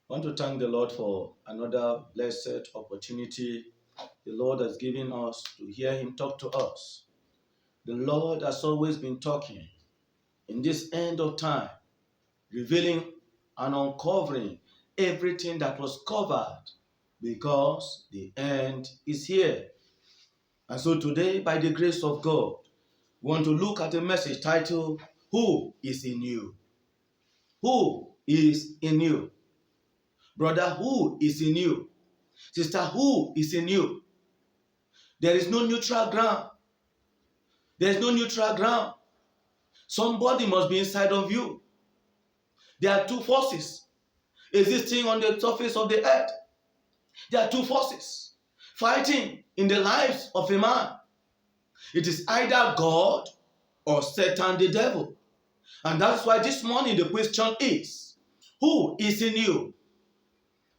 I want to thank the Lord for another blessed opportunity the Lord has given us to hear Him talk to us. The Lord has always been talking in this end of time, revealing and uncovering everything that was covered because the end is here. And so today, by the grace of God, we want to look at a message titled, Who is in You? Who is in you? Brother, who is in you? Sister, who is in you? There is no neutral ground. There is no neutral ground. Somebody must be inside of you. There are two forces existing on the surface of the earth. There are two forces fighting in the lives of a man. It is either God or Satan the devil. And that's why this morning the question is, who is in you?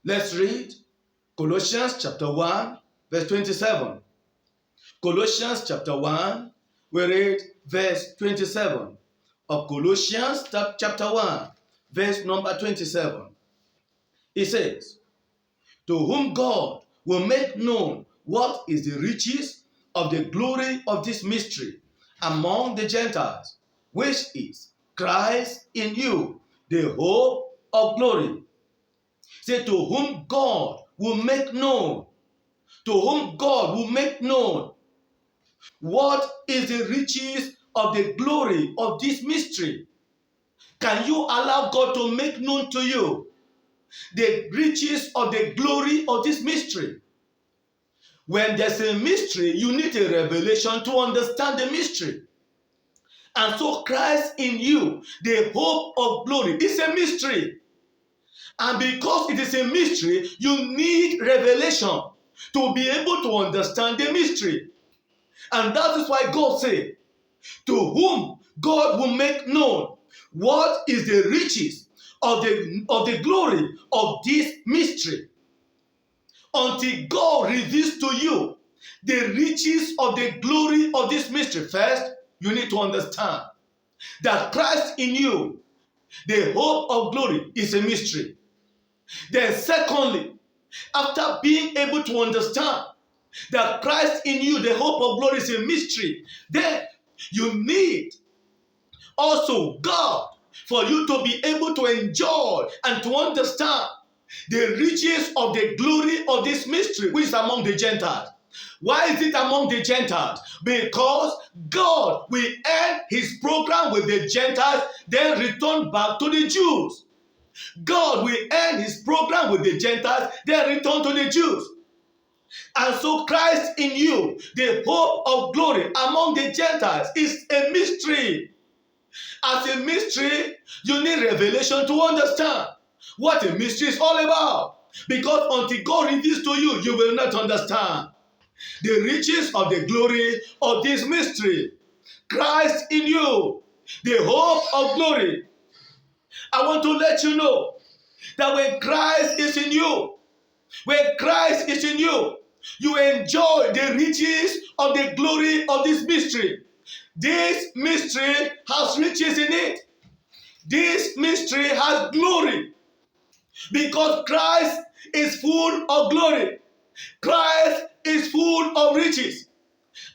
Let's read Colossians chapter 1, verse 27. Colossians chapter 1, we read verse 27 of Colossians chapter 1, verse number 27. It says, to whom God will make known what is the riches of the glory of this mystery among the Gentiles, which is Christ in you, the hope of glory. Say, to whom God will make known, to whom God will make known what is the riches of the glory of this mystery. Can you allow God to make known to you the riches of the glory of this mystery? When there's a mystery, you need a revelation to understand the mystery. And so Christ in you, the hope of glory, is a mystery. And because it is a mystery, you need revelation to be able to understand the mystery. And that is why God said, to whom God will make known what is the riches of the glory of this mystery. Until God reveals to you the riches of the glory of this mystery. First, you need to understand that Christ in you, the hope of glory, is a mystery. Then secondly, after being able to understand that Christ in you, the hope of glory, is a mystery, then you need also God for you to be able to enjoy and to understand the riches of the glory of this mystery, which is among the Gentiles. Why is it among the Gentiles? Because God will end his program with the Gentiles, then return back to the Jews. God will end his program with the Gentiles, then return to the Jews. And so Christ in you, the hope of glory among the Gentiles, is a mystery. As a mystery, you need revelation to understand what a mystery is all about. Because until God reveals to you, you will not understand the riches of the glory of this mystery. Christ in you, the hope of glory. I want to let you know that when Christ is in you, you enjoy the riches of the glory of this mystery. This mystery has riches in it. This mystery has glory because Christ is full of glory. Christ is full of riches.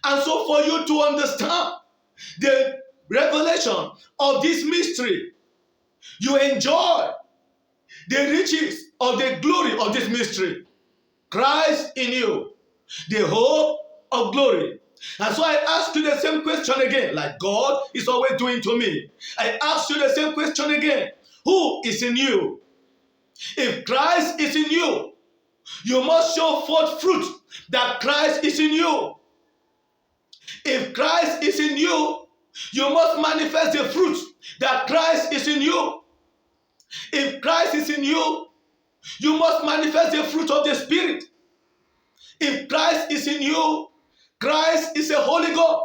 And so for you to understand the revelation of this mystery, you enjoy the riches of the glory of this mystery. Christ in you, the hope of glory. And so I ask you the same question again, like God is always doing to me. I ask you the same question again. Who is in you? If Christ is in you, you must show forth fruit that Christ is in you. If Christ is in you, you must manifest the fruit that Christ is in you. If Christ is in you, you must manifest the fruit of the Spirit. If Christ is in you, Christ is a holy God.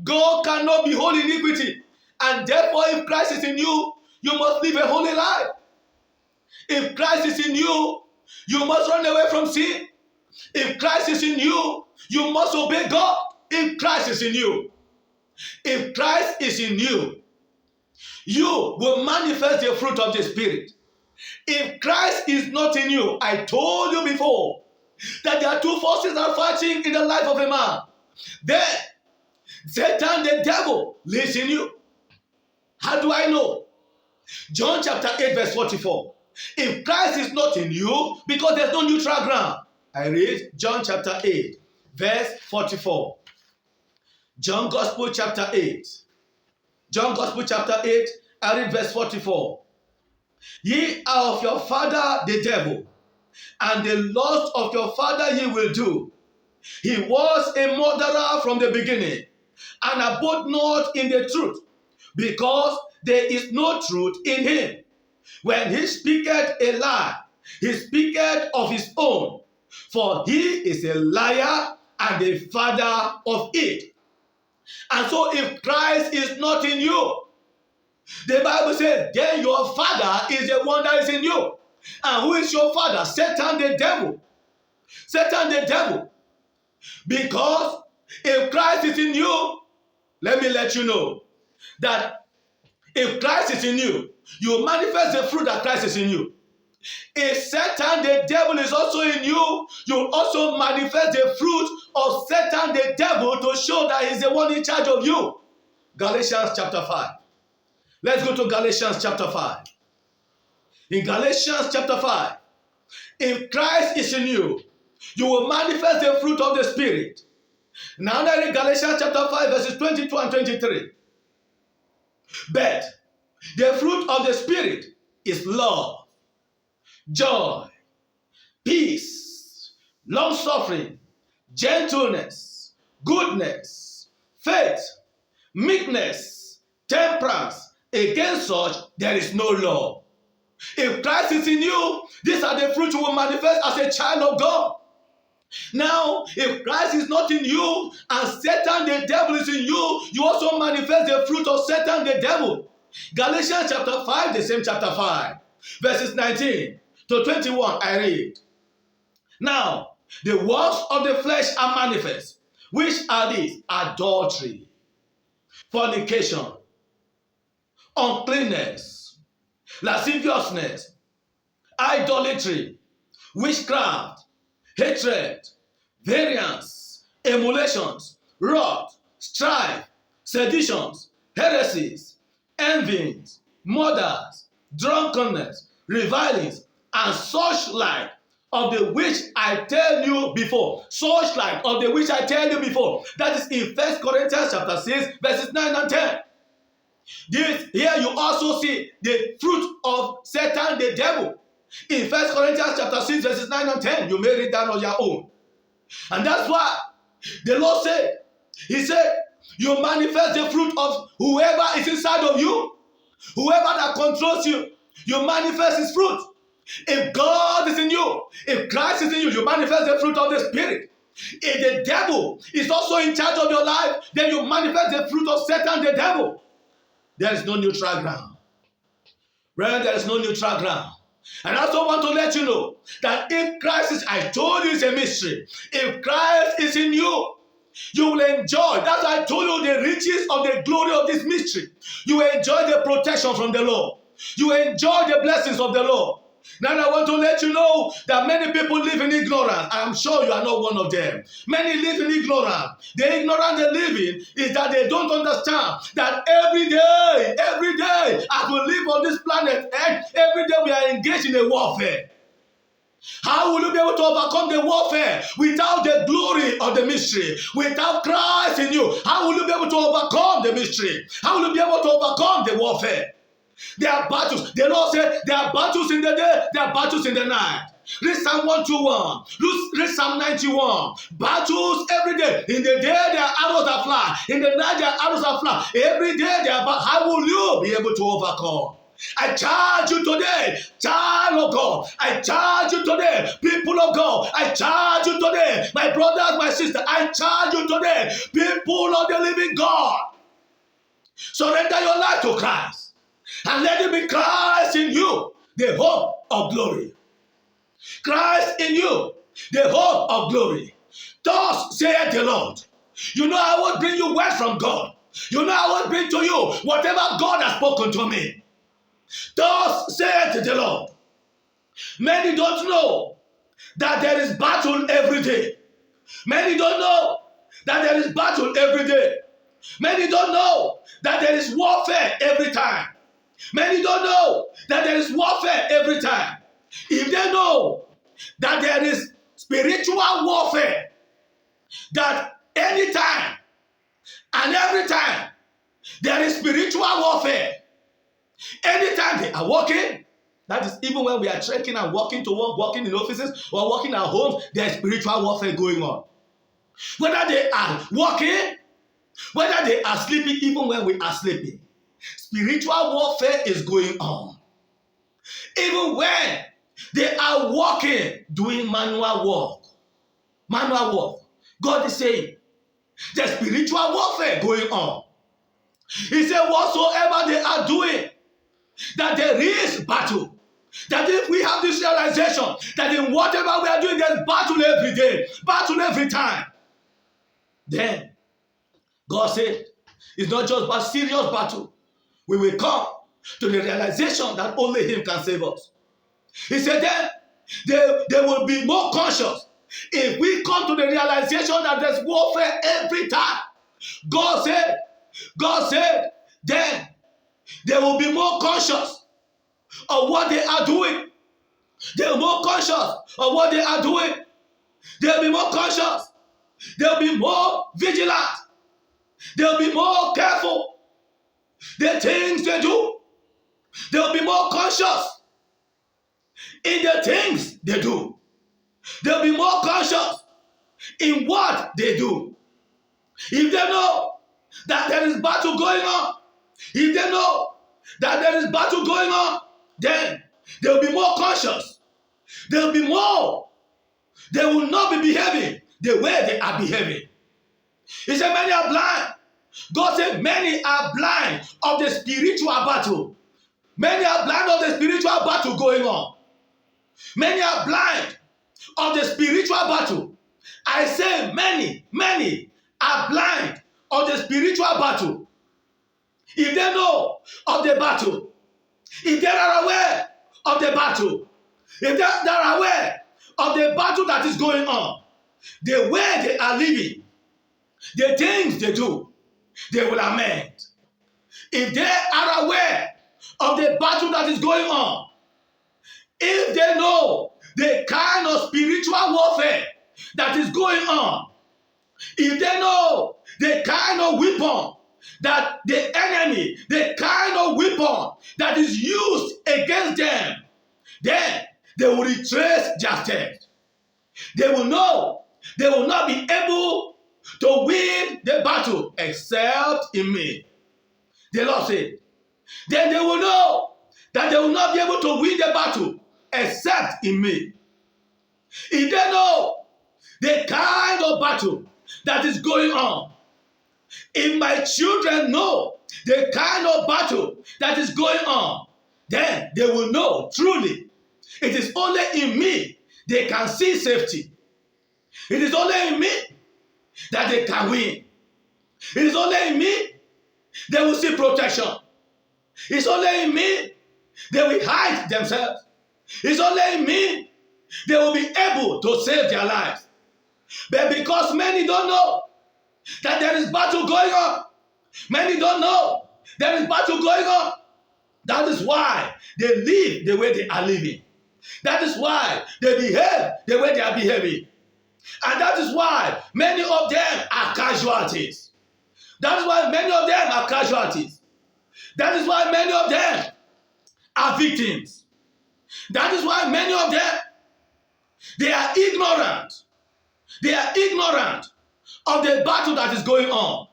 God cannot behold iniquity. And therefore, if Christ is in you, you must live a holy life. If Christ is in you, you must run away from sin. If Christ is in you, you must obey God. If Christ is in you, if Christ is in you, you will manifest the fruit of the Spirit. If Christ is not in you, I told you before that there are two forces that are fighting in the life of a man. Then Satan, the devil, lives in you. How do I know? John chapter 8 verse 44. If Christ is not in you, because there's no neutral ground. I read John chapter 8 verse 44. John Gospel chapter 8. John Gospel chapter 8, I read verse 44. Ye are of your father the devil, and the lust of your father ye will do. He was a murderer from the beginning, and abode not in the truth, because there is no truth in him. When he speaketh a lie, he speaketh of his own, for he is a liar and the father of it. And so if Christ is not in you, the Bible says, then your father is the one that is in you. And who is your father? Satan the devil. Satan the devil. Because if Christ is in you, let me let you know that if Christ is in you, you manifest the fruit that Christ is in you. If Satan the devil is also in you, you also manifest the fruit of Satan the devil to show that he's the one in charge of you. Galatians chapter 5. Let's go to Galatians chapter 5. In Galatians chapter 5, if Christ is in you, you will manifest the fruit of the Spirit. Now that in Galatians chapter 5 verses 22 and 23. But the fruit of the Spirit is love, joy, peace, long-suffering, gentleness, goodness, faith, meekness, temperance. Against such, there is no law. If Christ is in you, these are the fruits you will manifest as a child of God. Now, if Christ is not in you and Satan the devil is in you, you also manifest the fruit of Satan the devil. Galatians chapter 5, the same chapter 5, verses 19 to 21, I read. Now, the works of the flesh are manifest, which are these: adultery, fornication, uncleanness, lasciviousness, idolatry, witchcraft, hatred, variance, emulations, wrath, strife, seditions, heresies, envyings, murders, drunkenness, revilings, and such like, of the which I tell you before. Such like of the which I tell you before. That is in 1 Corinthians chapter 6, verses 9 and 10. Here you also see the fruit of Satan the devil. In 1 Corinthians chapter 6, verses 9 and 10, you may read that on your own. And that's why the Lord said, He said, you manifest the fruit of whoever is inside of you. Whoever that controls you, you manifest his fruit. If God is in you, if Christ is in you, you manifest the fruit of the Spirit. If the devil is also in charge of your life, then you manifest the fruit of Satan the devil. There is no neutral ground. Brethren, there is no neutral ground. And I also want to let you know that if Christ is, I told you it's a mystery. If Christ is in you, you will enjoy. That's why I told you the riches of the glory of this mystery. You will enjoy the protection from the Lord. You will enjoy the blessings of the Lord. Now I want to let you know that many people live in ignorance. I am sure you are not one of them. Many live in ignorance. The ignorance they live in is that they don't understand that every day, as we live on this planet, and every day we are engaged in a warfare. How will you be able to overcome the warfare without the glory of the mystery? Without Christ in you, how will you be able to overcome the mystery? How will you be able to overcome the warfare? There are battles. The Lord said there are battles in the day, there are battles in the night. Read Psalm 121. Read Psalm 91. Battles every day. In the day there are arrows that fly. In the night there are arrows that fly. Every day there are battles. How will you be able to overcome? I charge you today, child of God. I charge you today, people of God. I charge you today, my brothers, my sisters. I charge you today, people of the living God. Surrender your life to Christ. And let it be Christ in you, the hope of glory. Christ in you, the hope of glory. Thus saith the Lord. You know I will bring you word from God. You know I will bring to you whatever God has spoken to me. Thus saith the Lord. Many don't know that there is battle every day. Many don't know that there is battle every day. Many don't know that there is warfare every time. Many don't know that there is warfare every time. If they know that there is spiritual warfare, that anytime and every time there is spiritual warfare, anytime they are walking, that is even when we are trekking and walking to work, walking in offices or walking at homes, there is spiritual warfare going on. Whether they are walking, whether they are sleeping, even when we are sleeping, spiritual warfare is going on. Even when they are walking, doing manual work. God is saying, there's spiritual warfare going on. He said, whatsoever they are doing, that there is battle. That if we have this realization, that in whatever we are doing, there's battle every day, battle every time. Then, God said, it's not just about serious battle. We will come to the realization that only Him can save us. He said then, they will be more conscious. If we come to the realization that there's warfare every time, God said, then they will be more conscious of what they are doing. They're more conscious of what they are doing. They'll be more conscious. They'll be more vigilant. They'll be more careful. The things they do, they'll be more conscious in the things they do. They'll be more conscious in what they do. If they know that there is battle going on, if they know that there is battle going on, then they'll be more conscious. They will not be behaving the way they are behaving. He said many are blind. God said many are blind of the spiritual battle. Many are blind of the spiritual battle going on. Many are blind of the spiritual battle. I say many are blind of the spiritual battle. If they know of the battle, if they are aware of the battle, if they are aware of the battle that is going on, the way they are living, the things they do, they will amend. If they are aware of the battle that is going on, if they know the kind of spiritual warfare that is going on, if they know the kind of weapon that the enemy, the kind of weapon that is used against them, then they will retrace their steps. They will know they will not be able to win the battle except in me. The Lord said, then they will know that they will not be able to win the battle except in me. If they know the kind of battle that is going on, if my children know the kind of battle that is going on, then they will know truly it is only in me they can see safety. It is only in me that they can win. It is only in me they will see protection. It's only in me they will hide themselves. It's only in me they will be able to save their lives. But because many don't know that there is battle going on, many don't know there is battle going on, that is why they live the way they are living. That is why they behave the way they are behaving. And that is why many of them are casualties. That is why many of them are casualties. That is why many of them are victims. That is why many of them, they are ignorant. They are ignorant of the battle that is going on.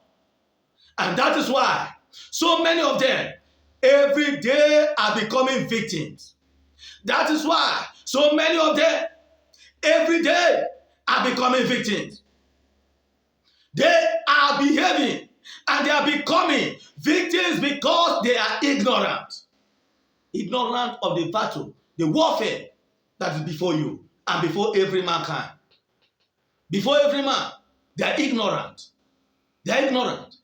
And that is why so many of them every day are becoming victims. That is why so many of them every day are becoming victims. They are behaving and they are becoming victims because they are ignorant. Ignorant of the battle, the warfare that is before you and before every mankind. Before every man, they are ignorant. They are ignorant.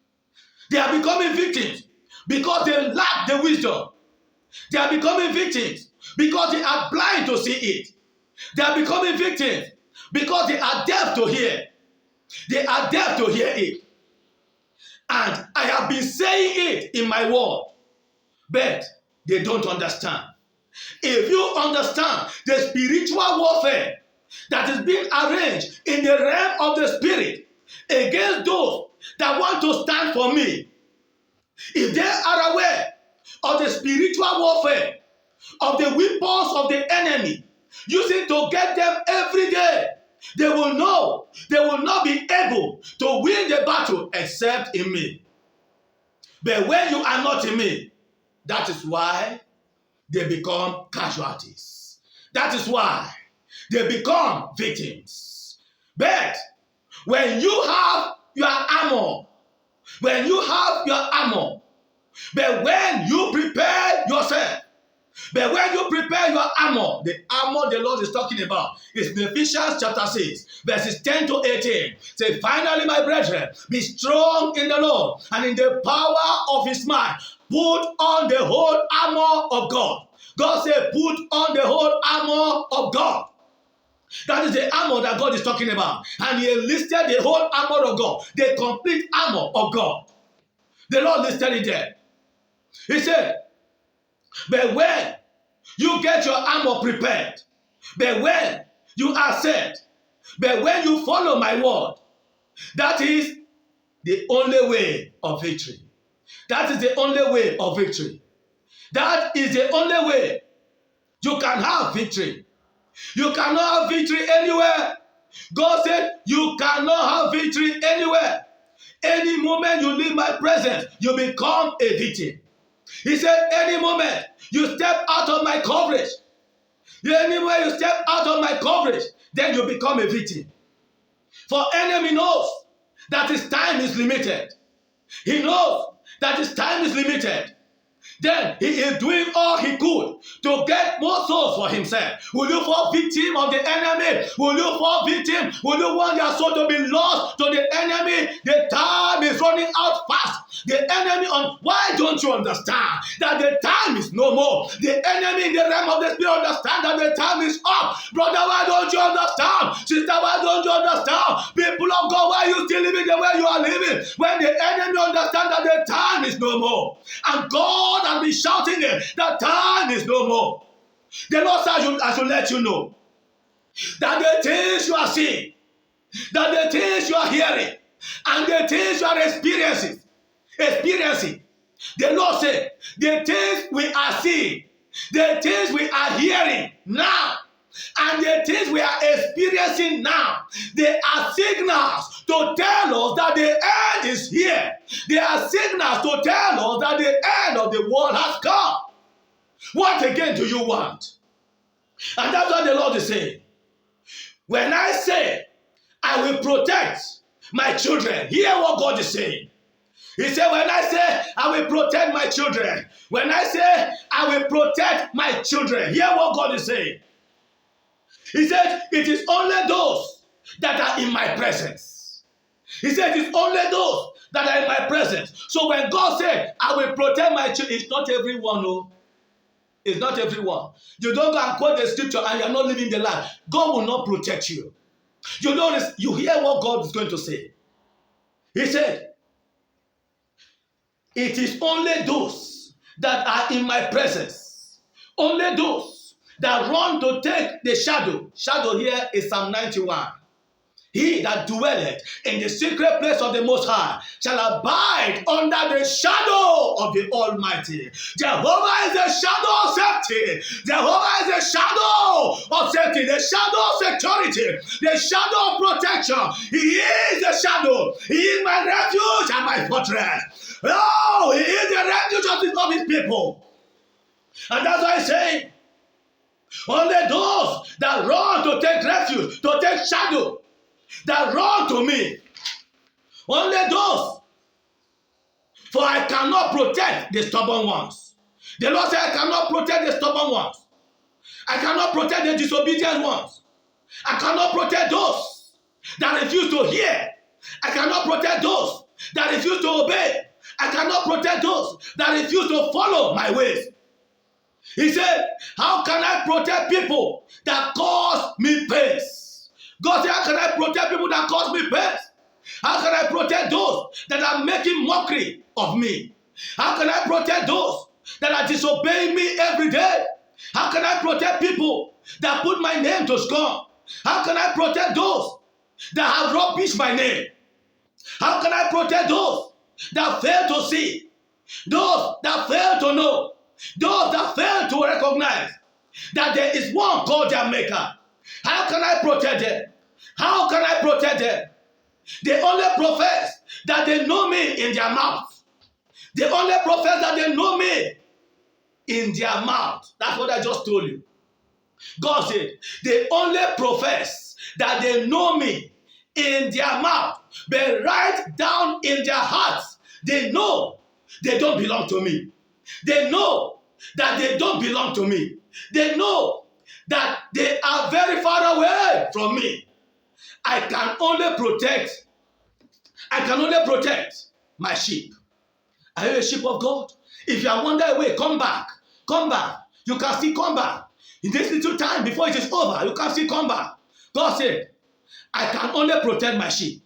They are becoming victims because they lack the wisdom. They are becoming victims because they are blind to see it. They are becoming victims because they are deaf to hear. They are deaf to hear it. And I have been saying it in my word, but they don't understand. If you understand the spiritual warfare that is being arranged in the realm of the spirit against those that want to stand for me, if they are aware of the spiritual warfare, of the weapons of the enemy, using to get them every day, they will know they will not be able to win the battle except in me. But when you are not in me, that is why they become casualties. That is why they become victims. But when you have your armor, but when you prepare yourself, but when you prepare your armor, the armor the Lord is talking about is in Ephesians chapter 6, verses 10 to 18. Say, finally, my brethren, be strong in the Lord and in the power of his might. Put on the whole armor of God. God said, put on the whole armor of God. That is the armor that God is talking about. And he listed the whole armor of God, the complete armor of God. The Lord listed it there. He said, but when you get your armor prepared, but when you are set, but when you follow my word, that is the only way of victory. That is the only way of victory. That is the only way you can have victory. You cannot have victory anywhere. God said you cannot have victory anywhere. Any moment you leave my presence, you become a victim. He said, any moment you step out of my coverage, anywhere you step out of my coverage, then you become a victim. For enemy knows that his time is limited. He knows that his time is limited. Then he is doing all he could to get more souls for himself. Will you fall victim of the enemy? Will you fall victim? Will you want your soul to be lost to the enemy? The time is running out fast. The enemy why don't you understand that the time is no more? The enemy in the realm of the spirit understand that the time is up. Brother, why don't you understand? Sister, why don't you understand? People of God, why are you still living the way you are living? When the enemy understand that the time is no more. And God has been shouting it, that time is no more. The Lord said, I should let you know that the things you are seeing, that the things you are hearing, and the things you are experiencing, the Lord said, the things we are seeing, the things we are hearing now, and the things we are experiencing now, they are signals to tell us that the end is here. They are signals to tell us that the end of the world has come. What again do you want? And that's what the Lord is saying. When I say, I will protect my children, hear what God is saying. He said, when I say, I will protect my children, when I say, I will protect my children, hear what God is saying. He said, it is only those that are in my presence. He said, it is only those that are in my presence. So when God said, I will protect my children, it's not everyone, no. It's not everyone. You don't go and quote the scripture and you're not living the life. God will not protect you. You notice, you hear what God is going to say. He said, it is only those that are in my presence. Only those that run to take the shadow. Shadow here is Psalm 91. He that dwelleth in the secret place of the Most High shall abide under the shadow of the Almighty. Jehovah is a shadow of safety. Jehovah is a shadow of safety, the shadow of security, the shadow of protection. He is the shadow. He is my refuge and my fortress. Oh, he is the refuge of his people. And that's why I say, only those that run to take refuge, to take shadow, that run to me, only those. For I cannot protect the stubborn ones. The Lord said, I cannot protect the stubborn ones. I cannot protect the disobedient ones. I cannot protect those that refuse to hear. I cannot protect those that refuse to obey. I cannot protect those that refuse to follow my ways. He said, how can I protect people that cause me pain? God said, how can I protect people that cause me pain? How can I protect those that are making mockery of me? How can I protect those that are disobeying me every day? How can I protect people that put my name to scorn? How can I protect those that have rubbished my name? How can I protect those that fail to see? Those that fail to know? Those that fail to recognize that there is one called their maker? How can I protect them? How can I protect them? They only profess that they know me in their mouth. They only profess that they know me in their mouth. That's what I just told you. God said, they only profess that they know me in their mouth, but right down in their hearts, they know they don't belong to me. They know that they don't belong to me. They know that they are very far away from me. I can only protect my sheep. Are you a sheep of God? If you are wandering away, come back. Come back. You can still come back. In this little time before it is over, you can still come back. God said, I can only protect my sheep.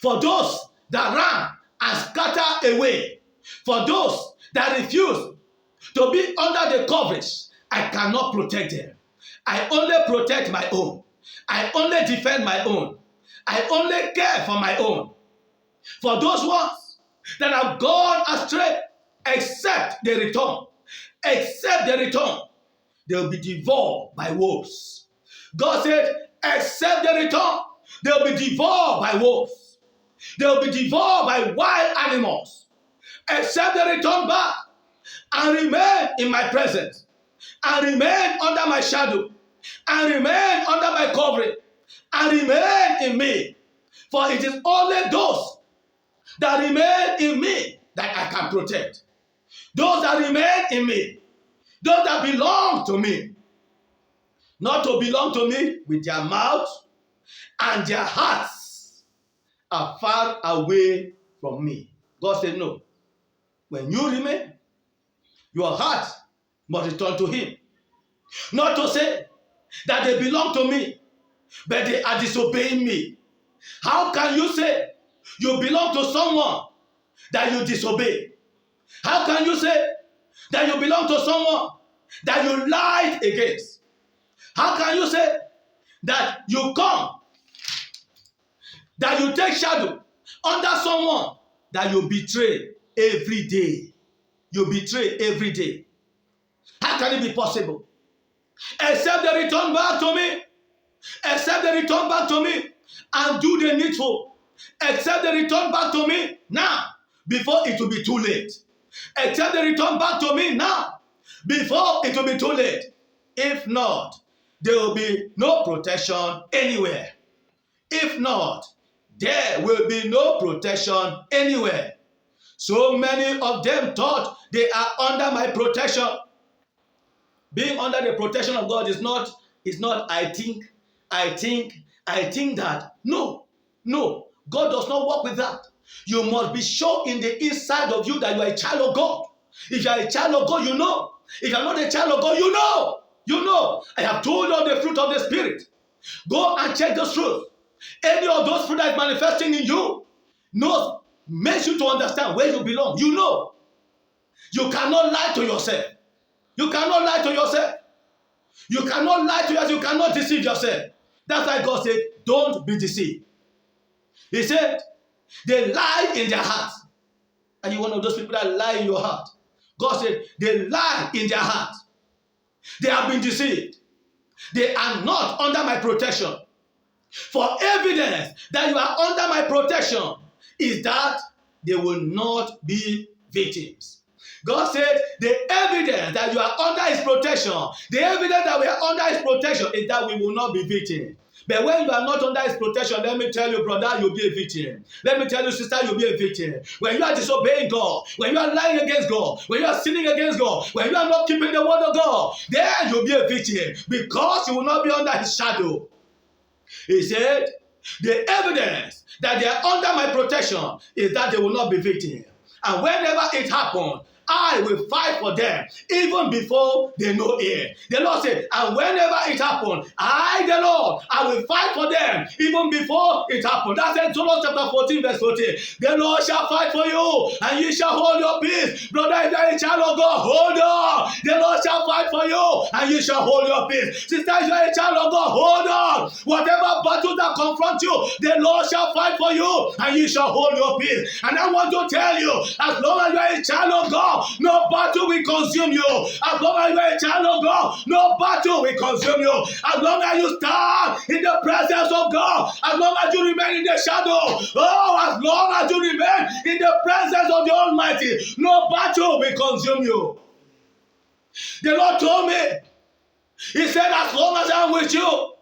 For those that run and scatter away, for those that refuse to be under the coverage, I cannot protect them. I only protect my own. I only defend my own. I only care for my own. For those ones that have gone astray, except they return, they will be devoured by wolves. God said, except they return, they will be devoured by wolves. They will be devoured by wild animals. Except they return back and remain in my presence, and remain under my shadow, and remain under my covering, and remain in me. For it is only those that remain in me that I can protect. Those that remain in me, those that belong to me. Not to belong to me with their mouth and their hearts are far away from me. God said, no. When you remain, your heart must return to him. Not to say that they belong to me, but they are disobeying me. How can you say you belong to someone that you disobey? How can you say that you belong to someone that you lied against? How can you say that you come, that you take shadow under someone that you betray every day? You betray every day. How can it be possible? Except they return back to me. Except they return back to me and do the needful. Except they return back to me now, before it will be too late. Except they return back to me now, before it will be too late. If not, there will be no protection anywhere. If not, there will be no protection anywhere. So many of them thought they are under my protection. Being under the protection of God is not I think that. No. God does not work with that. You must be sure in the inside of you that you are a child of God. If you are a child of God, you know. If you are not a child of God, you know. You know. I have told you of the fruit of the Spirit. Go and check those fruit. Any of those fruit that is manifesting in you makes you to understand where you belong. You know. You cannot lie to yourself. You cannot lie to yourself. You cannot lie to yourself. You cannot deceive yourself. That's why God said, don't be deceived. He said, they lie in their hearts. Are you one of those people that lie in your heart? God said, they lie in their heart. They have been deceived. They are not under my protection. For evidence that you are under my protection is that they will not be victims. God said the evidence that you are under his protection, the evidence that we are under his protection is that we will not be victims. But when you are not under his protection, let me tell you, brother, you'll be a victim. Let me tell you, sister, you'll be a victim. When you are disobeying God, when you are lying against God, when you are sinning against God, when you are not keeping the word of God, then you'll be a victim because you will not be under his shadow. He said, the evidence that they are under my protection is that they will not be victims. And whenever it happens, I will fight for them even before they know it. The Lord said, and whenever it happens, I, the Lord, I will fight for them even before it happens. That's Exodus chapter 14, verse 14. The Lord shall fight for you, and you shall hold your peace. Brother, if you are a child of God, hold on. The Lord shall fight for you, and you shall hold your peace. Sister, if you are a child of God, hold on. Whatever battle that confront you, the Lord shall fight for you, and you shall hold your peace. And I want to tell you, as long as you are a child of God, no battle will consume you. As long as you are a child of God, no battle will consume you. As long as you stand in the presence of God, as long as you remain in the shadow, as long as you remain in the presence of the Almighty, no battle will consume you. The Lord told me, He said, as long as I am with you,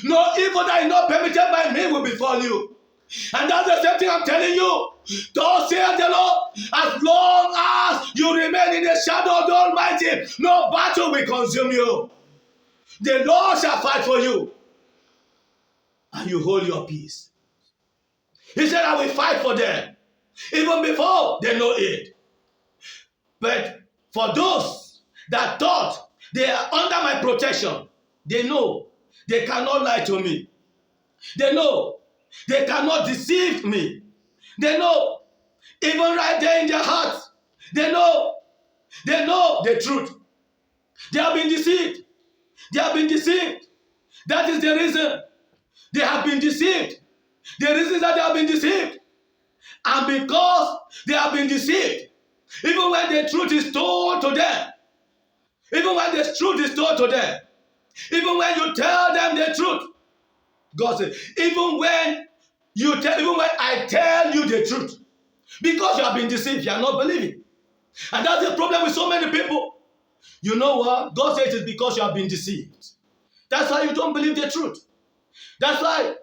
no evil that is not permitted by me will befall you. And that's the same thing I'm telling you. Thus saith the Lord, as long as you remain in the shadow of the Almighty, no battle will consume you. The Lord shall fight for you, and you hold your peace. He said, I will fight for them, even before they know it. But for those that thought they are under my protection, they know they cannot lie to me. They know they cannot deceive me. They know, even right there in their hearts, they know the truth. They have been deceived. They have been deceived. That is the reason they have been deceived. The reason that they have been deceived. And because they have been deceived, even when the truth is told to them, even when the truth is told to them, even when you tell them the truth, God said, even when I tell you the truth, because you have been deceived, you are not believing. And that's the problem with so many people. You know what? God says it's because you have been deceived. That's why you don't believe the truth. That's why